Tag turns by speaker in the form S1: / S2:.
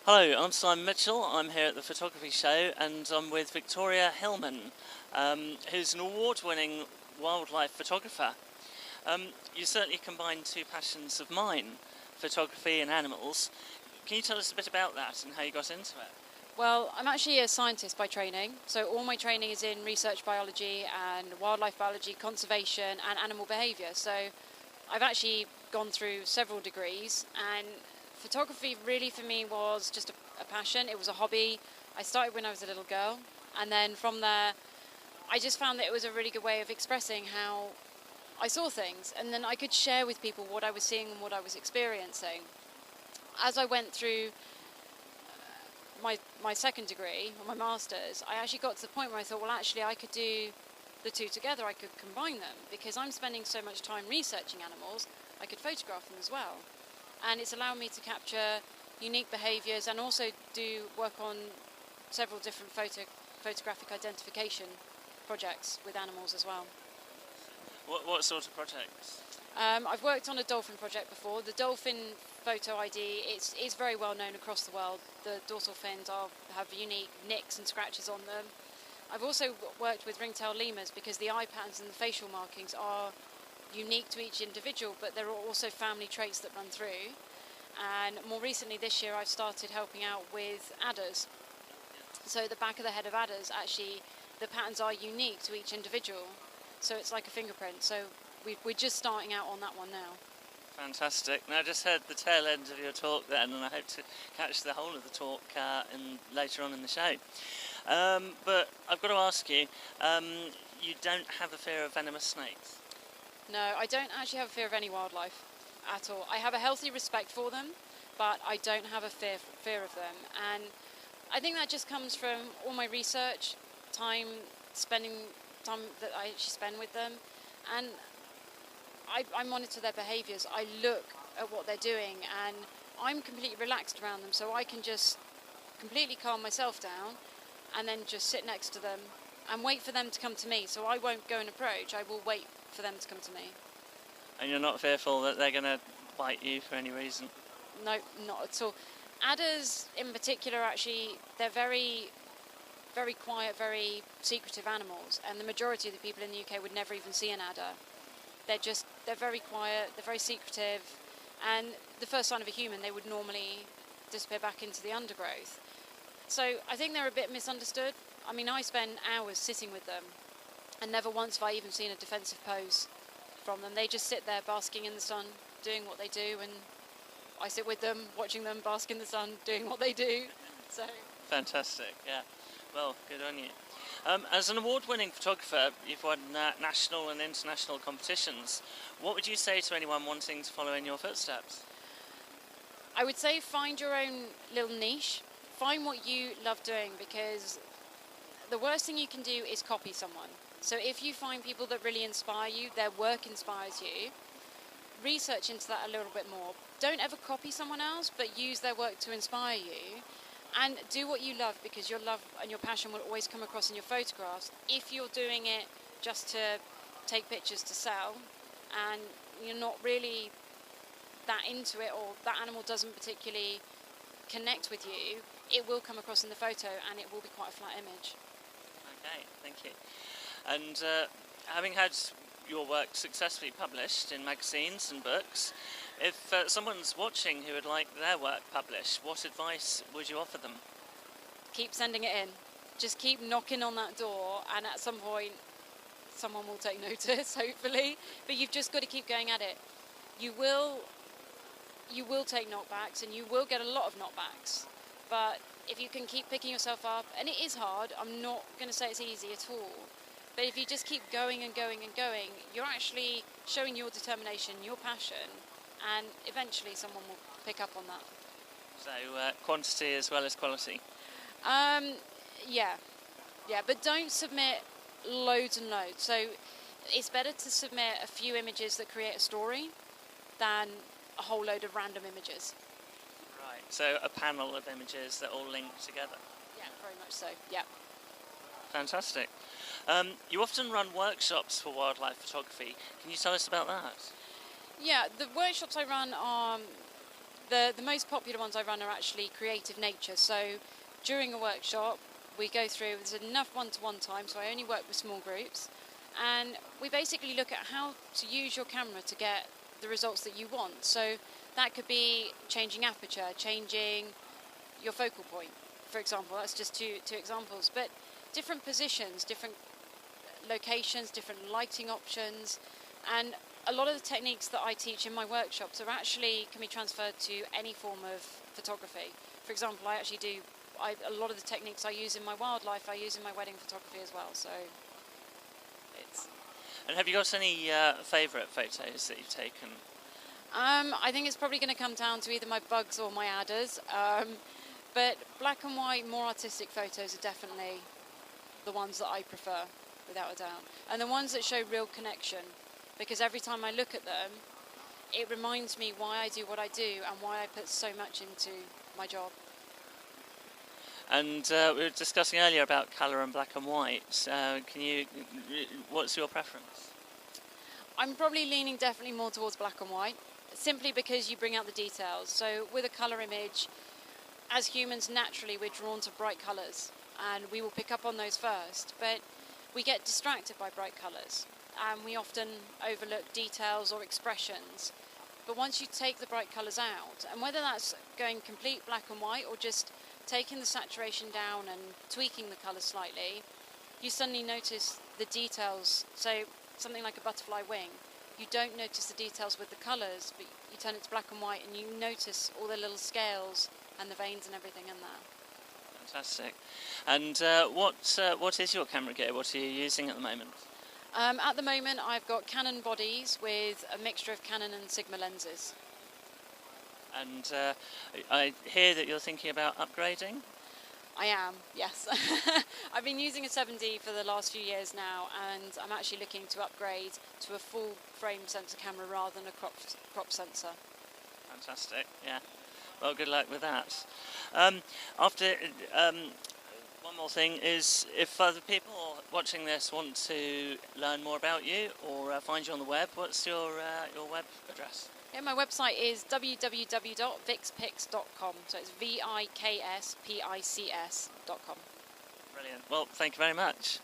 S1: Hello, I'm Simon Mitchell. I'm here at the photography show and I'm with Victoria Hillman, who's an award-winning wildlife photographer. You certainly combine two passions of mine, photography and animals. Can you tell us a bit about that and how you got into it?
S2: Well, I'm actually a scientist by training, so all my training is in research biology and wildlife biology, conservation and animal behaviour. So I've actually gone through several degrees, and photography really for me was just a passion. It was a hobby. I started when I was a little girl, and then from there I just found that it was a really good way of expressing how I saw things, and then I could share with people what I was seeing and what I was experiencing. As I went through my second degree, or my master's, I actually got to the point where I thought, well, actually I could do the two together. I could combine them, because I'm spending so much time researching animals, I could photograph them as well. And it's allowed me to capture unique behaviours and also do work on several different photographic identification projects with animals as well.
S1: What sort of projects?
S2: I've worked on a dolphin project before. The dolphin photo ID is very well known across the world. The dorsal fins have unique nicks and scratches on them. I've also worked with ringtail lemurs because the eye patterns and the facial markings are unique to each individual, but there are also family traits that run through. And more recently this year I've started helping out with adders. So the back of the head of adders, actually the patterns are unique to each individual, so it's like a fingerprint. So we're just starting out on that one now.
S1: Fantastic. Now I just heard the tail end of your talk then, and I hope to catch the whole of the talk later on in the show. But I've got to ask you, you don't have a fear of venomous snakes?
S2: No, I don't actually have a fear of any wildlife at all. I have a healthy respect for them, but I don't have a fear of them. And I think that just comes from all my research, time that I actually spend with them, and I monitor their behaviours. I look at what they're doing, and I'm completely relaxed around them, so I can just completely calm myself down and then just sit next to them and wait for them to come to me. So I won't go and approach, I will wait for them to come to me.
S1: And you're not fearful that they're going to bite you for any reason?
S2: No, not at all. Adders in particular, actually, they're very, very quiet, very secretive animals, and the majority of the people in the UK would never even see an adder. They're very quiet, they're very secretive, and the first sign of a human, they would normally disappear back into the undergrowth. So I think they're a bit misunderstood. I mean, I spend hours sitting with them, and never once have I even seen a defensive pose from them. They just sit there basking in the sun, doing what they do, and I sit with them, watching them bask in the sun, doing what they do. So
S1: fantastic, yeah. Well, good on you. As an award-winning photographer, you've won national and international competitions. What would you say to anyone wanting to follow in your footsteps?
S2: I would say find your own little niche. Find what you love doing, because the worst thing you can do is copy someone. So if you find people that really inspire you, their work inspires you, research into that a little bit more. Don't ever copy someone else, but use their work to inspire you. And do what you love, because your love and your passion will always come across in your photographs. If you're doing it just to take pictures to sell, and you're not really that into it, or that animal doesn't particularly connect with you, it will come across in the photo and it will be quite a flat image.
S1: Okay, thank you. And having had your work successfully published in magazines and books, if someone's watching who would like their work published, what advice would you offer them?
S2: Keep sending it in. Just keep knocking on that door, and at some point someone will take notice, hopefully. But you've just got to keep going at it. You will take knockbacks, and you will get a lot of knockbacks. But if you can keep picking yourself up, and it is hard, I'm not going to say it's easy at all, but if you just keep going and going and going, you're actually showing your determination, your passion, and eventually someone will pick up on that.
S1: So quantity as well as quality?
S2: Yeah, but don't submit loads and loads. So it's better to submit a few images that create a story than a whole load of random images.
S1: Right, so a panel of images that all link together?
S2: Yeah, very much so, yeah.
S1: Fantastic. You often run workshops for wildlife photography. Can you tell us about that?
S2: Yeah, the workshops I run are The most popular ones I run are actually creative nature. So during a workshop, we go through, there's enough one-to-one time, so I only work with small groups, and we basically look at how to use your camera to get the results that you want. So that could be changing aperture, changing your focal point, for example. That's just two examples, but different positions, different locations, different lighting options, and a lot of the techniques that I teach in my workshops are actually can be transferred to any form of photography. For example, a lot of the techniques I use in my wildlife I use in my wedding photography as well. So it's.
S1: And have you got any favourite photos that you've taken?
S2: I think it's probably going to come down to either my bugs or my adders. But black and white, more artistic photos are definitely the ones that I prefer, without a doubt. And the ones that show real connection, because every time I look at them, it reminds me why I do what I do and why I put so much into my job.
S1: And we were discussing earlier about colour and black and white. What's your preference?
S2: I'm probably leaning definitely more towards black and white, simply because you bring out the details. So with a colour image, as humans, naturally we're drawn to bright colours, and we will pick up on those first, but we get distracted by bright colours, and we often overlook details or expressions. But once you take the bright colours out, and whether that's going complete black and white or just taking the saturation down and tweaking the colour slightly, you suddenly notice the details. So something like a butterfly wing, you don't notice the details with the colours, but you turn it to black and white and you notice all the little scales and the veins and everything in there.
S1: Fantastic. And what is your camera gear? What are you using at the moment?
S2: At the moment I've got Canon bodies with a mixture of Canon and Sigma lenses.
S1: And I hear that you're thinking about upgrading?
S2: I am, yes. I've been using a 7D for the last few years now, and I'm actually looking to upgrade to a full frame sensor camera rather than a crop sensor.
S1: Fantastic, yeah. Well, good luck with that. One more thing is, if other people watching this want to learn more about you or find you on the web, what's your web address?
S2: Yeah, my website is www.vixpics.com, so it's VIKSPICS.com.
S1: Brilliant. Well, thank you very much.